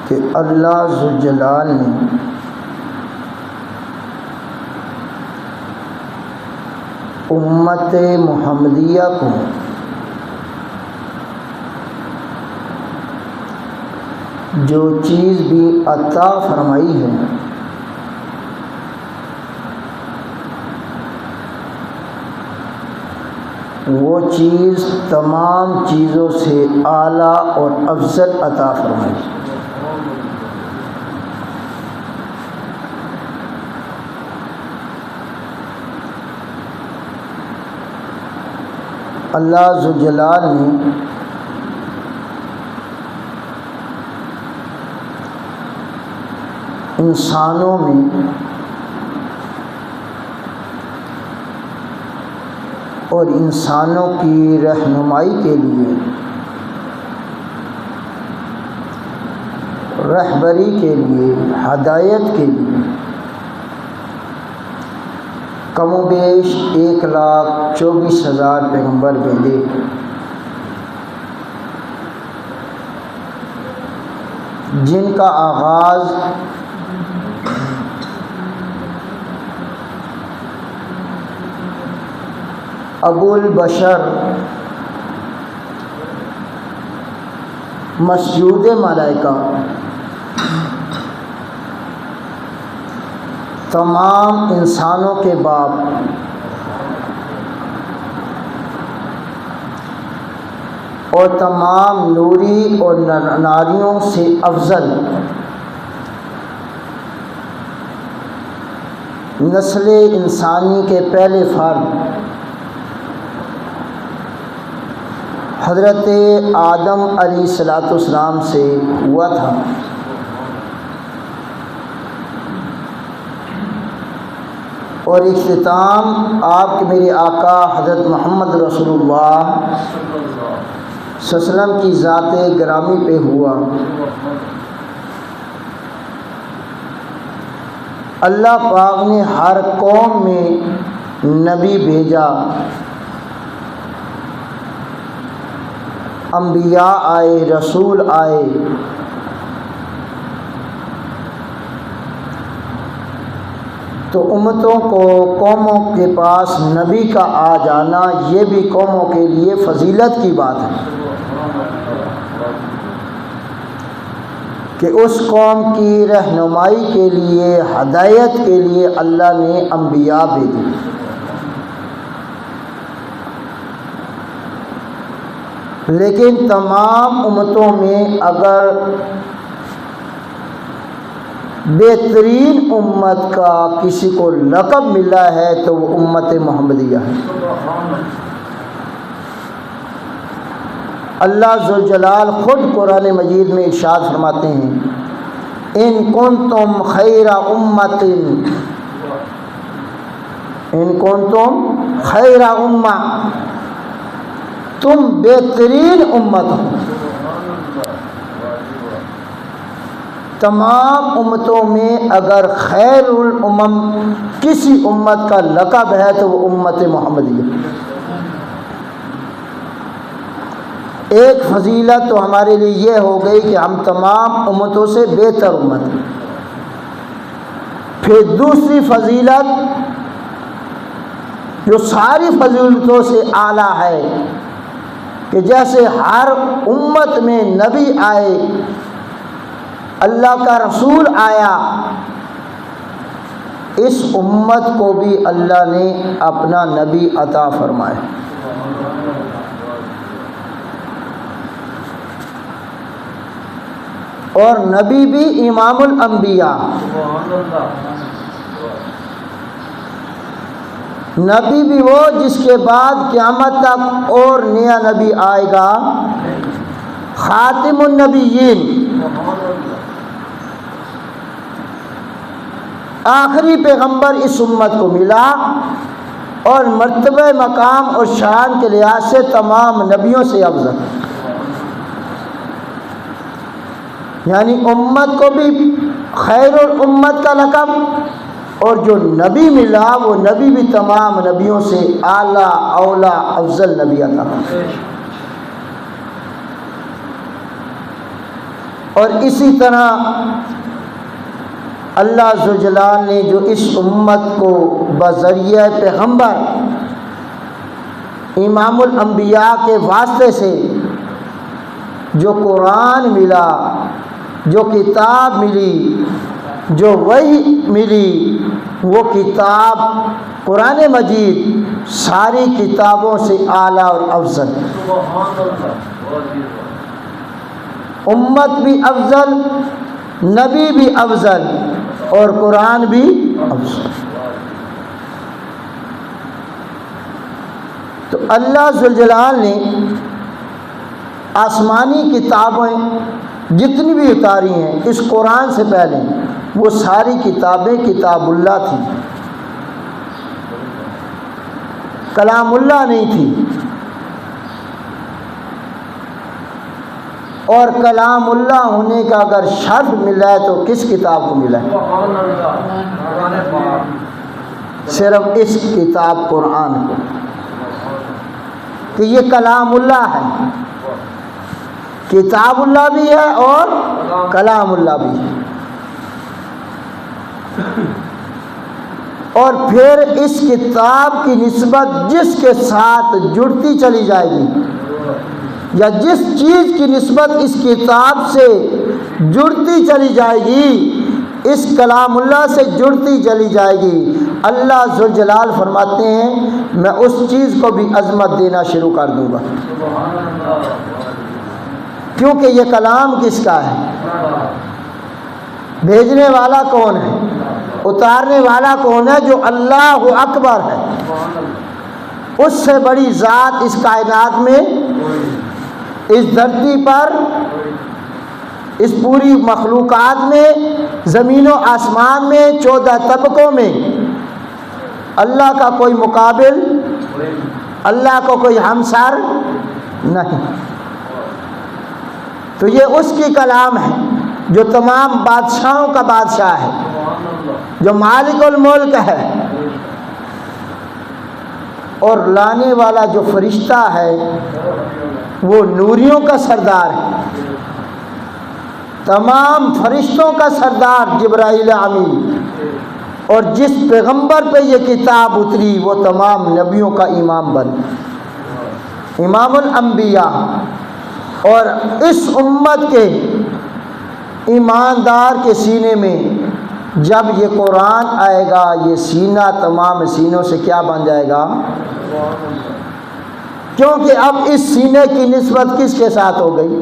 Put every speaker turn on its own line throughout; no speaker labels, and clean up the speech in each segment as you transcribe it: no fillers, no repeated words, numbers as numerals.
کہ اللہ ذوالجلال نے امت محمدیہ کو جو چیز بھی عطا فرمائی ہے وہ چیز تمام چیزوں سے اعلیٰ اور افضل عطا فرمائی۔ اللہ ذوالجلال نے انسانوں میں اور انسانوں کی رہنمائی کے لیے، رہبری کے لیے، ہدایت کے لیے کم و بیش 1,24,000 پیغمبر بھیجے۔ جن کا آغاز ابو البشر مسجود ملائکہ تمام انسانوں کے باپ اور تمام نوری اور ناریوں سے افضل نسل انسانی کے پہلے فرد حضرت آدم علیہ السلام سے ہوا تھا۔ اور اختتام آپ کے میرے آقا حضرت محمد رسول اللہ صلی اللہ علیہ وسلم کی ذات گرامی پہ ہوا۔ اللہ پاک نے ہر قوم میں نبی بھیجا، انبیاء آئے، رسول آئے، تو امتوں کو، قوموں کے پاس نبی کا آ جانا یہ بھی قوموں کے لیے فضیلت کی بات ہے کہ اس قوم کی رہنمائی کے لیے، ہدایت کے لیے اللہ نے انبیاء بھیجے۔ لیکن تمام امتوں میں اگر بہترین امت کا کسی کو لقب ملا ہے تو وہ امت محمدیہ ہے۔ اللہ ذوالجلال خود قرآن مجید میں ارشاد فرماتے ہیں، ان کنتم خیر امت، ان کنتم خیر امہ، تم بہترین امت ہو۔ تمام امتوں میں اگر خیر الامم کسی امت کا لقب ہے تو وہ امت محمدیہ۔ ایک فضیلت تو ہمارے لیے یہ ہو گئی کہ ہم تمام امتوں سے بہتر امت ہیں۔ پھر دوسری فضیلت جو ساری فضیلتوں سے اعلیٰ ہے کہ جیسے ہر امت میں نبی آئے، اللہ کا رسول آیا، اس امت کو بھی اللہ نے اپنا نبی عطا فرمایا۔ اور نبی بھی امام الانبیاء، نبی بھی وہ جس کے بعد قیامت تک اور نیا نبی آئے گا، خاتم النبیین، آخری پیغمبر اس امت کو ملا، اور مرتبہ مقام اور شان کے لحاظ سے تمام نبیوں سے افضل، یعنی امت کو بھی خیر الامت کا لقب، اور جو نبی ملا وہ نبی بھی تمام نبیوں سے اعلیٰ اولا افضل نبی عطا۔ اور اسی طرح اللہ عز و جلال نے جو اس امت کو بذریعہ پیغمبر امام الانبیاء کے واسطے سے جو قرآن ملا، جو کتاب ملی، جو وحی ملی، وہ کتاب قرآن مجید ساری کتابوں سے اعلیٰ اور افضل، امت بھی افضل، نبی بھی افضل اور قرآن بھی افضل۔ تو اللہ ذوالجلال نے آسمانی کتابیں جتنی بھی اتاری ہیں اس قرآن سے پہلے، وہ ساری کتابیں کتاب اللہ تھی، کلام اللہ نہیں تھی۔ اور کلام اللہ ہونے کا اگر شرف ملا ہے تو کس کتاب کو ملا ہے؟ صرف اس کتاب قرآن کو، کہ یہ کلام اللہ ہے، کتاب اللہ بھی ہے اور کلام اللہ بھی ہے۔ اور پھر اس کتاب کی نسبت جس کے ساتھ جڑتی چلی جائے گی، یا جس چیز کی نسبت اس کتاب سے جڑتی چلی جائے گی، اس کلام اللہ سے جڑتی چلی جائے گی، اللہ ذوالجلال فرماتے ہیں میں اس چیز کو بھی عظمت دینا شروع کر دوں گا، کیونکہ یہ کلام کس کا ہے؟ بھیجنے والا کون ہے؟ اتارنے والا کون ہے؟ جو اللہ اکبر ہے۔ اس سے بڑی ذات اس کائنات میں، اس دھرتی پر، اس پوری مخلوقات میں، زمین و آسمان میں، 14 طبقوں میں اللہ کا کوئی مقابل، اللہ کو کوئی ہمسر نہیں۔ تو یہ اس کی کلام ہے جو تمام بادشاہوں کا بادشاہ ہے، جو مالک الملک ہے، اور لانے والا جو فرشتہ ہے وہ نوریوں کا سردار ہے، تمام فرشتوں کا سردار جبرائیل امین، اور جس پیغمبر پہ یہ کتاب اتری وہ تمام نبیوں کا امام بن، امام الانبیاء۔ اور اس امت کے ایماندار کے سینے میں جب یہ قرآن آئے گا، یہ سینہ تمام سینوں سے کیا بن جائے گا؟ کیونکہ اب اس سینے کی نسبت کس کے ساتھ ہو گئی؟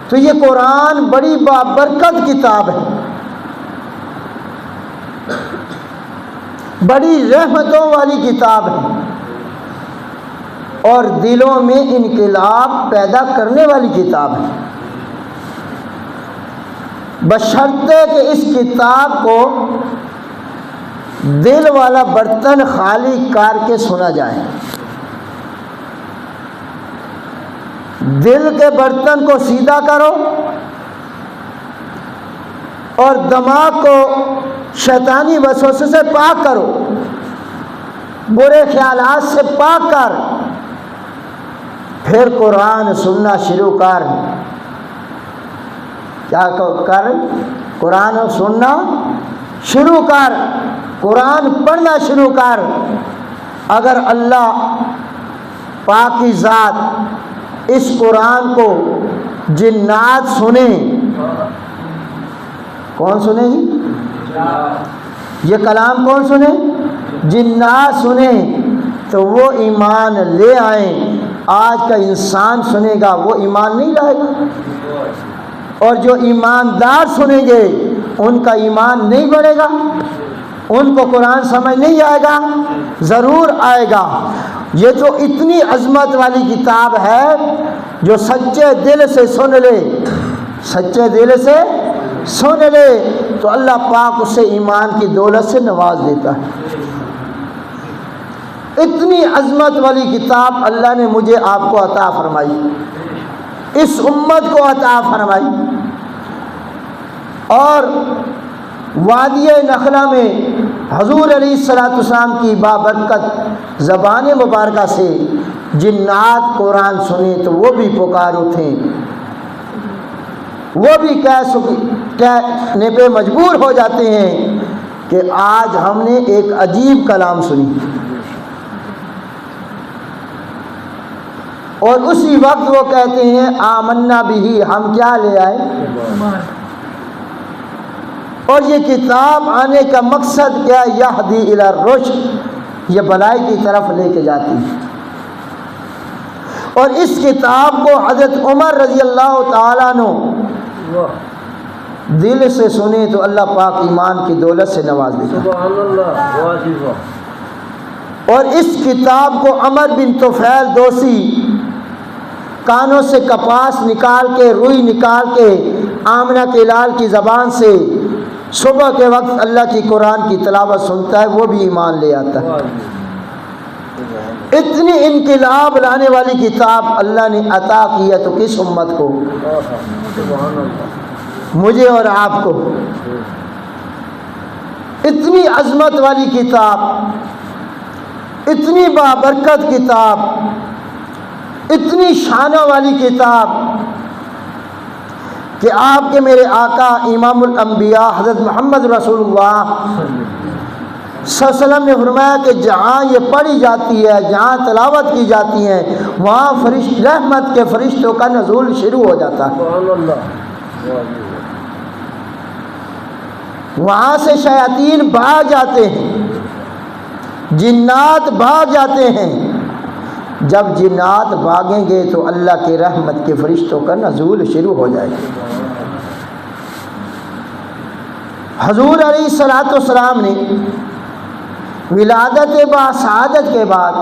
تو یہ قرآن بڑی بابرکت کتاب ہے، بڑی رحمتوں والی کتاب ہے، اور دلوں میں انقلاب پیدا کرنے والی کتاب ہے، بشرطے کہ اس کتاب کو دل والا برتن خالی کر کے سنا جائے، دل کے برتن کو سیدھا کرو اور دماغ کو شیطانی وسوسے سے پاک کرو، برے خیالات سے پاک کر، پھر قرآن سننا شروع کر۔ کیا کر؟ قرآن سننا شروع کر، قرآن پڑھنا شروع کر۔ اگر اللہ پاک کی ذات اس قرآن کو جنات سنیں، کون سنے گی؟ یہ کلام کون سنے؟ جنات سنیں، تو وہ ایمان لے آئیں۔ آج کا انسان سنے گا وہ ایمان نہیں لائے گا، اور جو ایماندار سنیں گے ان کا ایمان نہیں بڑھے گا، ان کو قرآن سمجھ نہیں آئے گا، ضرور آئے گا۔ یہ جو اتنی عظمت والی کتاب ہے، جو سچے دل سے سن لے، سچے دل سے سن لے تو اللہ پاک اسے ایمان کی دولت سے نواز دیتا ہے۔ اتنی عظمت والی کتاب اللہ نے مجھے آپ کو عطا فرمائی، اس امت کو عطا فرمائی، اور وادی نخلا میں حضور علیہ الصلوۃ والسلام کی بابرکت زبان مبارکہ سے جنات قرآن سنیں تو وہ بھی پکار اٹھیں، وہ بھی کہنے پہ مجبور ہو جاتے ہیں کہ آج ہم نے ایک عجیب کلام سنی، اور اسی وقت وہ کہتے ہیں آمنا بھی، ہم کیا لے آئے؟ اور یہ کتاب آنے کا مقصد کیا؟ یہدی الی الرشد، یہ بھلائی کی طرف لے کے جاتی ہے۔ اور اس کتاب کو حضرت عمر رضی اللہ تعالیٰ عنہ دل سے سنے تو اللہ پاک ایمان کی دولت سے نواز دے گا۔
سبحان اللہ۔
اور اس کتاب کو عمر بن طفیل دوسی کانوں سے کپاس نکال کے، روئی نکال کے آمنہ کے لال کی زبان سے صبح کے وقت اللہ کی قرآن کی تلاوت سنتا ہے، وہ بھی ایمان لے آتا ہے۔ اتنی انقلاب لانے والی کتاب اللہ نے عطا کی ہے تو کس امت کو؟ مجھے اور آپ کو۔ اتنی عظمت والی کتاب، اتنی بابرکت کتاب، اتنی شانوں والی کتاب کہ آپ کے میرے آقا امام الانبیاء حضرت محمد رسول اللہ صلی اللہ علیہ وسلم نے فرمایا کہ جہاں یہ پڑھی جاتی ہے، جہاں تلاوت کی جاتی ہے، وہاں رحمت کے فرشتوں کا نزول شروع ہو جاتا ہے۔ وہاں سے شیاطین بھاگ جاتے ہیں، جنات بھاگ جاتے ہیں۔ جب جنات بھاگیں گے تو اللہ کے رحمت کے فرشتوں کا نزول شروع ہو جائے گا۔ حضور علیہ الصلوۃ والسلام نے ولادت باسعادت کے بعد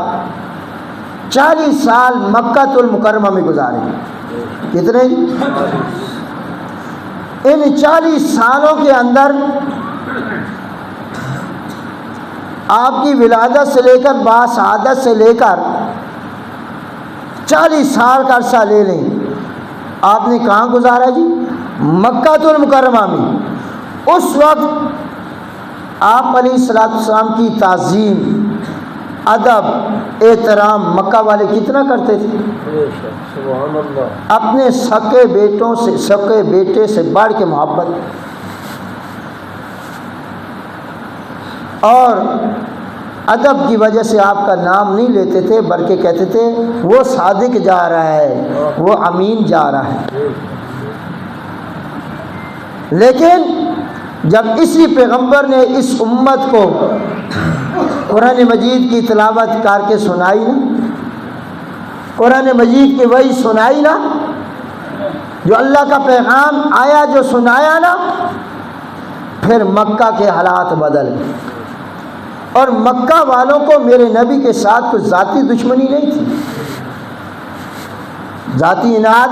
40 سال مکہ المکرمہ میں گزارے۔ کتنے؟ ان 40 سالوں کے اندر آپ کی ولادت سے لے کر باسعادت سے لے کر 40 سال کا عرصہ لے لیں، آپ نے کہاں گزارا جی؟ مکہ المکرمہ میں۔ اس وقت آپ علیہ السلام کی تعظیم، ادب، احترام مکہ والے کتنا کرتے تھے؟
سبحان اللہ۔
اپنے سکے بیٹے سے بڑھ کے محبت، اور ادب کی وجہ سے آپ کا نام نہیں لیتے تھے بلکہ کہتے تھے وہ صادق جا رہا ہے، وہ امین جا رہا ہے۔ لیکن جب اسی پیغمبر نے اس امت کو قرآن مجید کی تلاوت کر کے سنائی نا، قرآن مجید کی وحی سنائی نا، جو اللہ کا پیغام آیا، جو سنایا نا، پھر مکہ کے حالات بدل گئے۔ اور مکہ والوں کو میرے نبی کے ساتھ کوئی ذاتی دشمنی نہیں تھی، ذاتی اناد،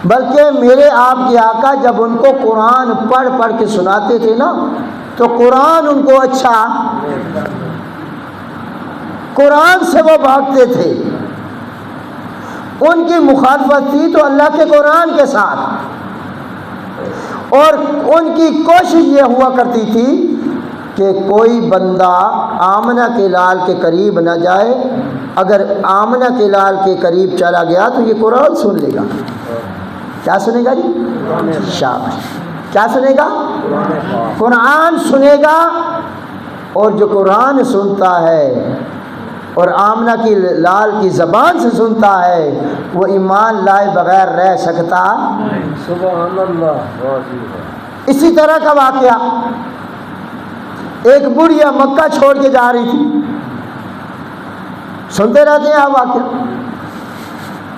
بلکہ میرے آپ کے آقا جب ان کو قرآن پڑھ پڑھ کے سناتے تھے نا تو قرآن ان کو اچھا، قرآن سے وہ بھاگتے تھے۔ ان کی مخالفت تھی تو اللہ کے قرآن کے ساتھ، اور ان کی کوشش یہ ہوا کرتی تھی کہ کوئی بندہ آمنہ کے لال کے قریب نہ جائے، اگر آمنہ کے لال کے قریب چلا گیا تو یہ قرآن سن لے گا۔ کیا سنے گا جی؟ شاباش۔ کیا سنے گا؟ قرآن سنے گا، اور جو قرآن سنتا ہے اور آمنہ کی لال کی زبان سے سنتا ہے وہ ایمان لائے بغیر رہ سکتا۔
سبحان اللہ۔
اسی طرح کا واقعہ، ایک بڑھیا مکہ چھوڑ کے جا رہی تھی، سنتے رہتے ہیں آپ واقعہ،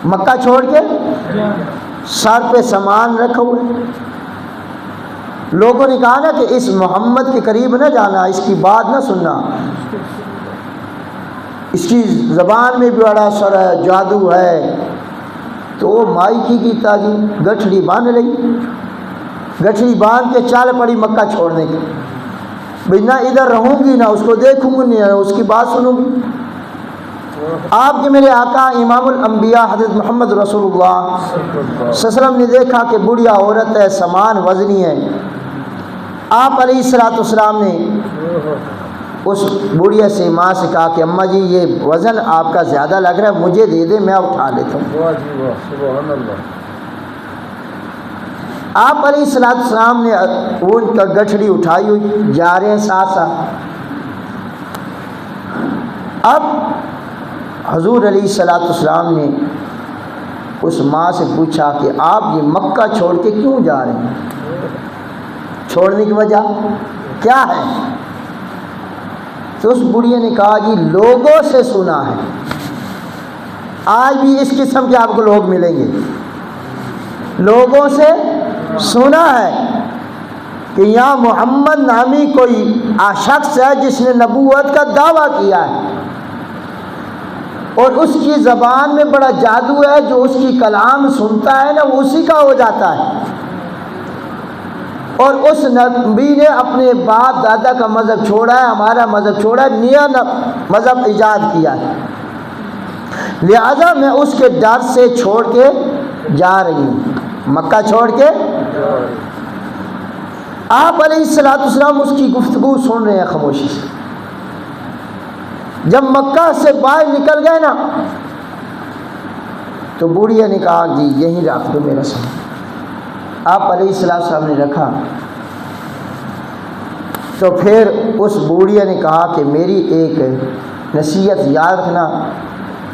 مکہ چھوڑ کے سر پہ سامان رکھا ہوئے، لوگوں نے کہا نا کہ اس محمد کے قریب نہ جانا، اس کی بات نہ سننا، اس کی زبان میں بھی بڑا اثر ہے، جادو ہے۔ تو وہ مائی کی تاجی گٹھڑی باندھ لئی، گٹھڑی باندھ کے چال پڑی مکہ چھوڑنے کی، بھئی نہ ادھر رہوں گی، نہ اس کو دیکھوں گی، نہ اس کی بات سنوں گی۔ آپ کے میرے آقا امام الانبیاء حضرت محمد رسول اللہ صلی اللہ علیہ وسلم نے دیکھا کہ بڑھیا عورت ہے، سامان وزنی ہے۔ آپ علیہ الصلوۃ والسلام نے اس بڑھیا سے ماں سے کہا کہ اماں جی یہ وزن آپ کا زیادہ لگ رہا ہے، مجھے دے دے، میں اٹھا لیتا ہوں۔
واہ جی واہ، سبحان اللہ۔
آپ علیہ السلام نے اونٹ کا گٹھڑی اٹھائی ہوئی، جا رہے ہیں ساتھ ساتھ۔ اب حضور علیہ السلام نے اس ماں سے پوچھا کہ آپ یہ مکہ چھوڑ کے کیوں جا رہے ہیں، چھوڑنے کی وجہ کیا ہے؟ تو اس بڑھیا نے کہا جی لوگوں سے سنا ہے، آج بھی اس قسم کے آپ کو لوگ ملیں گے، لوگوں سے سنا ہے کہ یہاں محمد نامی کوئی شخص ہے جس نے نبوت کا دعویٰ کیا ہے، اور اس کی زبان میں بڑا جادو ہے، جو اس کی کلام سنتا ہے نا وہ اسی کا ہو جاتا ہے، اور اس نبی نے اپنے باپ دادا کا مذہب چھوڑا ہے، ہمارا مذہب چھوڑا ہے، نیا مذہب ایجاد کیا ہے، لہذا میں اس کے ڈر سے چھوڑ کے جا رہی ہوں، مکہ چھوڑ کے۔ آپ علیہ السلام اس کی گفتگو سن رہے ہیں خاموشی سے۔ جب مکہ سے باہر نکل گئے نا تو بوڑھیا نے کہا جی یہیں رکھ دو میرا سامان۔ آپ علیہ السلام نے رکھا، تو پھر اس بوڑھیا نے کہا کہ میری ایک نصیحت یاد رکھنا،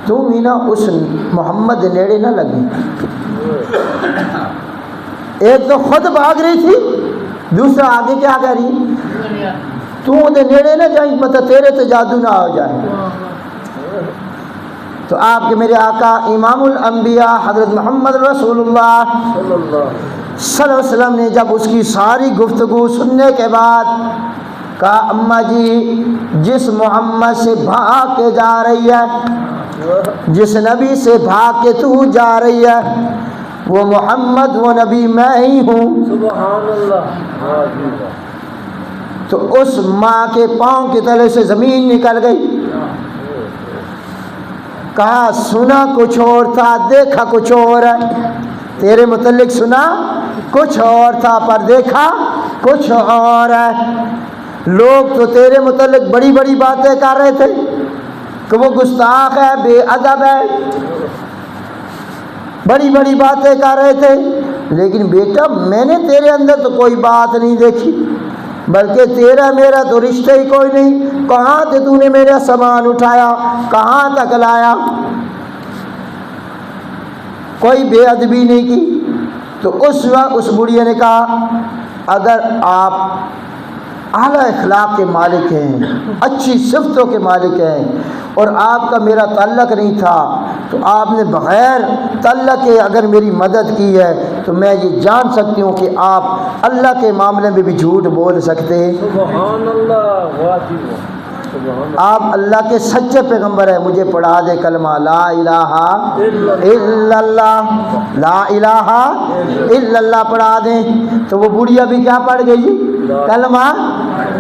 تم ہی نا اس محمد نیڑے نہ لگی۔ ایک تو خود بھاگ رہی تھی، دوسرا آگے کیا کہہ رہی، تو دے نیڑے نہ جائیں، مطلب تیرے تو جادو نہ ہو جائے۔ تو آپ کے میرے آقا امام الانبیاء حضرت محمد رسول اللہ صلی اللہ علیہ وسلم نے جب اس کی ساری گفتگو سننے کے بعد کہا اماں جی جس محمد سے بھاگ کے جا رہی ہے، جس نبی سے بھاگ کے تو جا رہی ہے، وہ محمد وہ نبی میں ہی ہوں۔
سبحان اللہ۔
تو اس ماں کے پاؤں کے تلے سے زمین نکل گئی۔ کہا سنا کچھ اور تھا، دیکھا کچھ اور ہے، تیرے متعلق سنا کچھ اور تھا پر دیکھا کچھ اور ہے۔ لوگ تو تیرے متعلق بڑی بڑی باتیں کر رہے تھے کہ وہ گستاخ ہے، بے ادب ہے، بڑی بڑی باتیں کر رہے تھے، لیکن بیٹا میں نے تیرے اندر تو کوئی بات نہیں دیکھی، بلکہ تیرا میرا تو رشتہ ہی کوئی نہیں، کہاں سے تو نے میرا سامان اٹھایا، کہاں تک لایا، کوئی بے ادبی نہیں کی۔ تو اس وقت اس بڑھیا نے کہا اگر آپ اعلیٰ اخلاق کے مالک ہیں، اچھی صفتوں کے مالک ہیں، اور آپ کا میرا تعلق نہیں تھا تو آپ نے بغیر تعلق کے اگر میری مدد کی ہے تو میں یہ جان سکتی ہوں کہ آپ اللہ کے معاملے میں بھی جھوٹ بول سکتے ہیں۔
سبحان اللہ، واجب، سبحان اللہ۔
آپ اللہ کے سچے پیغمبر ہیں، مجھے پڑھا دے کلمہ لا الہ الا اللہ، لا الہ الا اللہ پڑھا دیں۔ تو وہ بڑھیا بھی کیا پڑھ گئی، کلمہ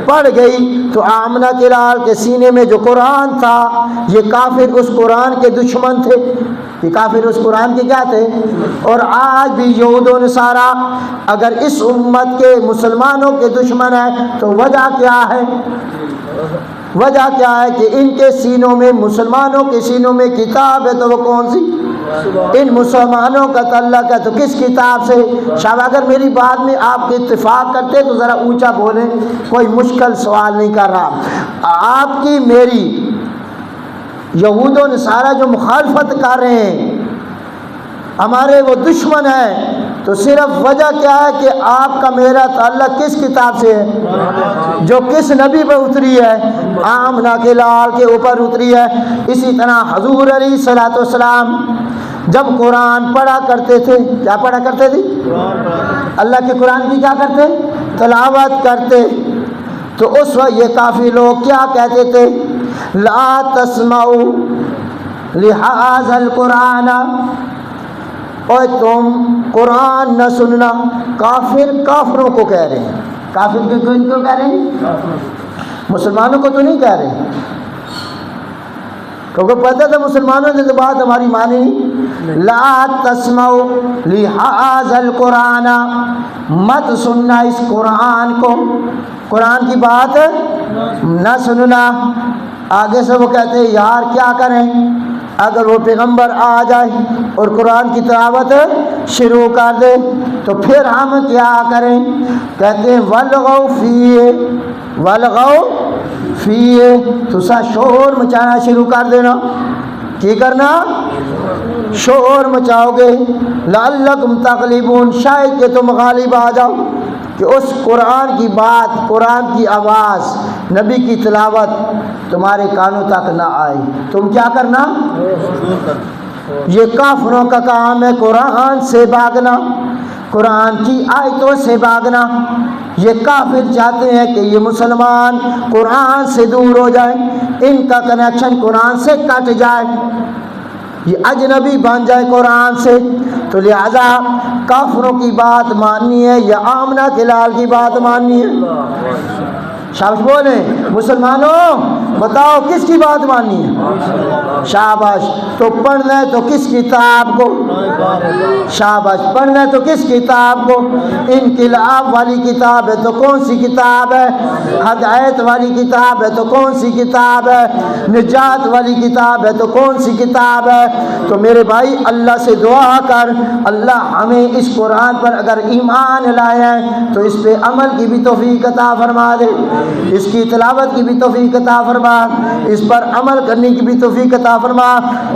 پڑھ گئی۔ تو آمنہ کے لال کے سینے میں جو قرآن تھا، یہ کافر اس قرآن کے دشمن تھے، یہ کافر اس قرآن کے کیا تھے، اور آج بھی یہود و نصارہ اگر اس امت کے مسلمانوں کے دشمن ہیں تو وجہ کیا ہے، وجہ کیا ہے کہ ان کے سینوں میں، مسلمانوں کے سینوں میں کتاب ہے، تو وہ کون سی، ان مسلمانوں کا تعلق ہے تو کس کتاب سے؟ شاید اگر میری بات میں آپ کے اتفاق کرتے تو ذرا اونچا بولیں، کوئی مشکل سوال نہیں کر رہا۔ آپ کی میری یہود و نصارہ جو مخالفت کر رہے ہیں، ہمارے وہ دشمن ہیں، تو صرف وجہ کیا ہے کہ آپ کا میرا تعلق کس کتاب سے ہے، جو کس نبی پر اتری ہے، آمنہ کے لال کے اوپر اتری ہے۔ اسی طرح حضور علیہ الصلوۃ والسلام جب قرآن پڑھا کرتے تھے، کیا پڑھا کرتے تھے، اللہ کے قرآن کی کیا کرتے، تلاوت کرتے، تو اس وقت یہ کافی لوگ کیا کہتے تھے، لا تسمعوا لہذا القرآن، اور تم قرآن نہ سننا۔ کافر کافروں کو کہہ رہے ہیں، کافر کن کو کہہ رہے ہیں، مسلمانوں کو تو نہیں کہہ رہے، کیونکہ پتہ تھا مسلمانوں نے تو بات ہماری مانی نہیں. لا تسمعوا لہذا القرآن، مت سننا اس قرآن کو، قرآن کی بات نہ سننا. آگے سے وہ کہتے ہیں یار کیا کریں اگر وہ پیغمبر آ جائے اور قرآن کی تلاوت شروع کر دے تو پھر ہم کیا کریں. کہتے ہیں والغوا فیہ، والغوا فیہ، تو سا شور مچانا شروع کر دینا. کی کرنا؟ شور مچاؤ گے. لعلکم تغلبون، شاید کہ تم غالب آ جاؤ. کہ اس قرآن کی بات، قرآن کی آواز، نبی کی تلاوت تمہارے کانوں تک نہ آئے. تم کیا کرنا؟ یہ کافروں کا کام ہے قرآن سے بھاگنا، قرآن کی آیتوں سے بھاگنا. یہ کافر چاہتے ہیں کہ یہ مسلمان قرآن سے دور ہو جائے، ان کا کنیکشن قرآن سے کٹ جائے، یہ اجنبی بن جائے قرآن سے. تو لہذا کافروں کی بات ماننی ہے یا آمنہ کے لال کی بات ماننی ہے؟ شاباش بولیں مسلمانوں، بتاؤ کس کی بات ماننی ہے؟ شاباش. تو پڑھنا ہے تو کس کتاب کو؟ شاباش. پڑھنا ہے تو کس کتاب کو؟ انقلاب والی کتاب ہے تو کون سی کتاب ہے؟ ہدایت والی کتاب ہے تو کون سی کتاب ہے؟ نجات والی کتاب ہے تو کون سی کتاب ہے؟ تو میرے بھائی اللہ سے دعا کر، اللہ ہمیں اس قرآن پر اگر ایمان لائے ہیں تو اس پہ عمل کی بھی توفیق عطا فرما دے، اس کی تلاوت کی بھی توفیق عطا فرما، اس پر عمل کرنے کی بھی توفیق عطا فرما.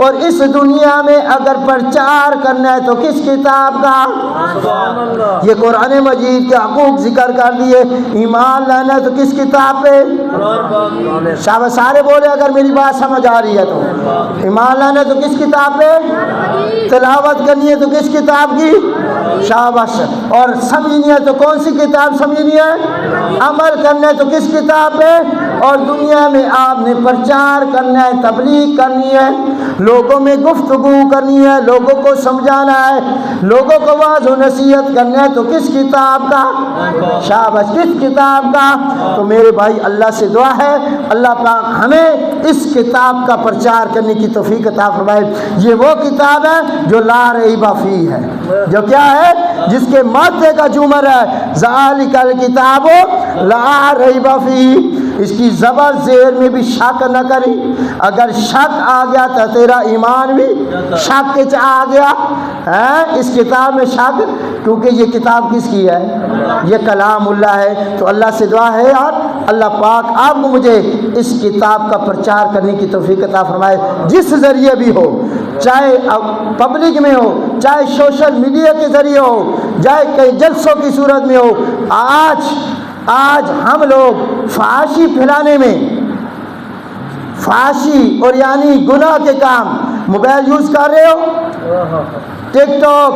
اور اس دنیا میں اگر پرچار کرنا ہے تو کس کتاب کا؟ یہ قرآن مجید کے حقوق ذکر کر دیے. ایمان لانا ہے تو کس کتاب پہ؟ شاباش. سارے بولے اگر میری بات سمجھ آ رہی ہے تو. ایمان لانا ہے تو کس کتاب پہ؟ تلاوت کرنی ہے تو کس کتاب کی؟ شاباش. اور سمجھنی ہے تو کون سی کتاب سمجھنی ہے؟ عمل کرنا ہے تو کس کتاب پہ؟ اور دنیا میں آپ نے پرچار کرنا ہے، تبلیغ کرنی ہے، لوگوں میں گفتگو کرنی ہے، لوگوں کو سمجھانا ہے، لوگوں کو واعظ و نصیحت کرنا ہے تو کس کتاب کا؟ شاباش. کس کتاب کا؟ تو میرے بھائی اللہ سے دعا ہے اللہ پاک ہمیں اس کتاب کا پرچار کرنے کی توفیق عطا فرمائے. یہ وہ کتاب ہے جو لا ریب فیہ ہے، جو کیا ہے؟ جس کے مادے کا جمر ہے ذالک الکتاب لا ریب فیہ. اس کی زبر زیر میں بھی شک نہ کری. اگر شک آ گیا تو تیرا ایمان بھی شک کے آ گیا ہے. اس کتاب میں شک، کیونکہ یہ کتاب کس کی ہے؟ یہ کلام اللہ ہے. تو اللہ سے دعا ہے یار اللہ پاک آپ کو مجھے اس کتاب کا پرچار کرنے کی توفیق عطا فرمائے، جس ذریعے بھی ہو، چاہے پبلک میں ہو، چاہے سوشل میڈیا کے ذریعے ہو، چاہے کئی جلسوں کی صورت میں ہو. آج ہم لوگ فحاشی پھیلانے میں، فحاشی اور یعنی گناہ کے کام، موبائل یوز کر رہے ہو، ٹک ٹاک،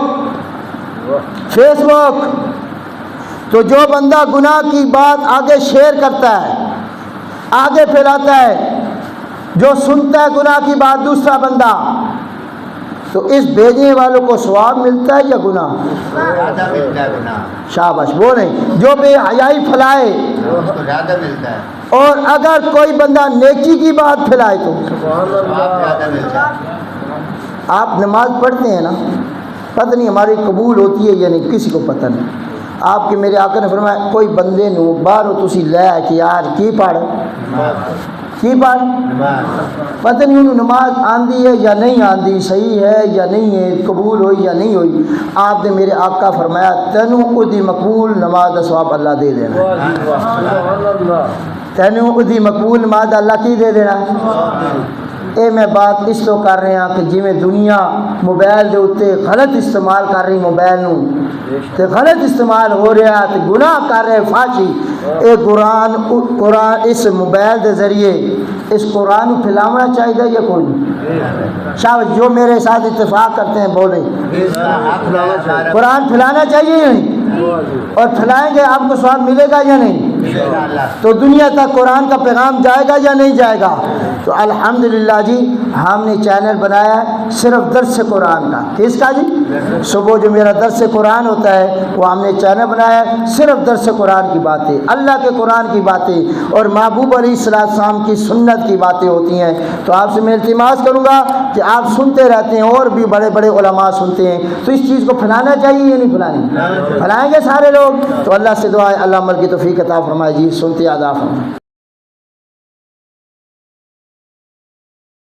فیس بک، تو جو بندہ گناہ کی بات آگے شیئر کرتا ہے، آگے پھیلاتا ہے، جو سنتا ہے گناہ کی بات دوسرا بندہ، تو اس بھیجنے والوں کو ثواب ملتا ہے یا گناہ؟
زیادہ ملتا ہے گناہ.
شاباش بولیں. جو بے حیائی پھیلائے
اس کو زیادہ ملتا ہے.
اور اگر کوئی بندہ نیکی کی بات پھیلائے تو
ثواب زیادہ ملتا ہے.
آپ نماز پڑھتے ہیں نا، پتہ نہیں ہماری قبول ہوتی ہے یا نہیں، کسی کو پتہ نہیں. آپ کے میرے آقا نے فرمایا کوئی بندے نو باہروں تسی لے کہ یار کی پڑھ پتہ نہیں انہوں نماز آندھی ہے یا نہیں آندھی، صحیح ہے یا نہیں ہے، قبول ہوئی یا نہیں ہوئی. آپ نے میرے آقا فرمایا تینوں ادھی مقبول نماز دا ثواب اللہ دے دینا. تینوں ادھی مقبول نماز اللہ کی دے دینا. اے میں بات اس تو کر رہے ہیں کہ جی میں دنیا موبائل دے اتے غلط استعمال کر رہی، موبائل نو تے غلط استعمال ہو رہا تے گناہ کر رہے فاشی. اے قرآن اس موبائل دے ذریعے اس قرآن کو پھیلانا چاہیے یا کوئی نہیں؟ شاہ جو میرے ساتھ اتفاق کرتے ہیں بولیں قرآن پھیلانا چاہیے یا نہیں؟ اور پھیلائیں گے آپ کو ثواب ملے گا یا نہیں؟ تو دنیا تک قرآن کا پیغام جائے گا یا نہیں جائے گا؟ تو الحمدللہ جی ہم نے چینل بنایا ہے صرف درس قرآن کا. کس کا جی؟ صبح جو میرا درس قرآن ہوتا ہے وہ ہم نے چینل بنایا ہے صرف درس قرآن کی باتیں، اللہ کے قرآن کی باتیں اور محبوب علیہ السلام کی سنت کی باتیں ہوتی ہیں. تو آپ سے میں التماس کروں گا کہ آپ سنتے رہتے ہیں اور بھی بڑے بڑے علماء سنتے ہیں، تو اس چیز کو پھیلانا چاہیے یا نہیں پھیلانی؟ پھیلائیں گے سارے لوگ. تو اللہ سے دعا ہے اللہ عمل کی توفیق عطا فرمائے. جی سنتے آداب.